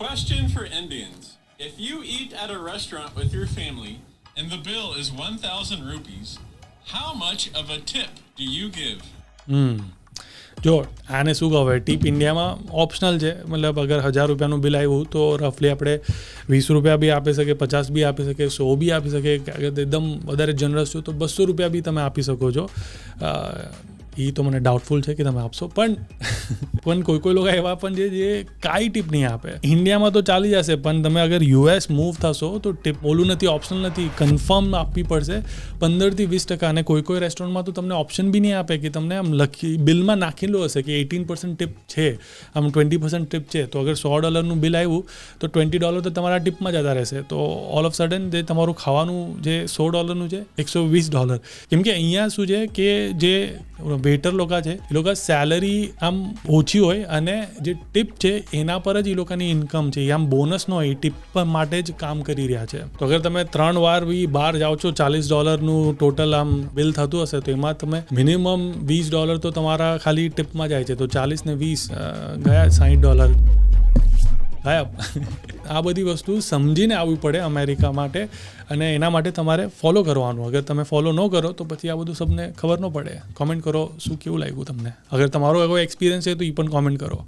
Question for Indians. If you eat at a restaurant with your family and the bill is 1,000 rupees, how much of a tip do you give? જો આને શું કહેવાય, tip ઇન્ડિયામાં optional છે. મતલબ અગર 1,000 રૂપિયાનું બિલ આવ્યું તો રફલી આપણે 20 રૂપિયા બી આપી શકીએ, 50 બી આપી શકીએ, 100 બી આપી શકીએ. અગર એકદમ વધારે જનરસ છો તો 200 રૂપિયા બી તમે આપી શકો છો. એ તો મને ડાઉટફુલ છે કે તમે આપશો, પણ કોઈ લોકો એવા પણ છે જે કાંઈ ટીપ નહીં આપે. ઇન્ડિયામાં તો ચાલી જશે, પણ તમે અગર યુએસ મૂવ થશો તો ટીપ ઓલું નથી, ઓપ્શનલ નથી, કન્ફર્મ આપવી પડશે 15-20%. અને કોઈ રેસ્ટોરન્ટમાં તો તમને ઓપ્શન બી નહીં આપે કે તમને આમ લખી બિલમાં નાખેલું હશે કે 18% ટીપ છે, આમ 20% ટીપ છે. તો અગર $100નું બિલ આવ્યું તો $20 તો તમારા ટીપમાં જતા રહેશે. તો ઓલ ઓફ સડન જે તમારું ખાવાનું જે $100નું છે $120. કેમ કે અહીંયા શું છે કે જે વેટર લોકો છે એ લોકો સેલરી આમ ઓછી હોય અને જે ટીપ છે એના પર જ એ લોકોની ઇન્કમ છે, એ આમ બોનસ ન હોય, એ ટીપ માટે જ કામ કરી રહ્યા છે. તો અગર તમે 3 વાર બી બહાર જાઓ છો, $40નું ટોટલ આમ બિલ થતું હશે તો એમાં તમે મિનિમમ $20 તો તમારા ખાલી ટીપમાં જાય છે. તો 40 ને 20 ગયા $60 ગાયબ. આ બધી વસ્તુ સમજીને આવવી પડે અમેરિકા માટે, અને એના માટે તમારે ફોલો કરવાનું. અગર તમે ફોલો ન કરો તો પછી આ બધું સબને ખબર ન પડે. કોમેન્ટ કરો શું કેવું લાગ્યું તમને. અગર તમારો એવો એક્સપિરિયન્સ છે તો એ પણ કોમેન્ટ કરો.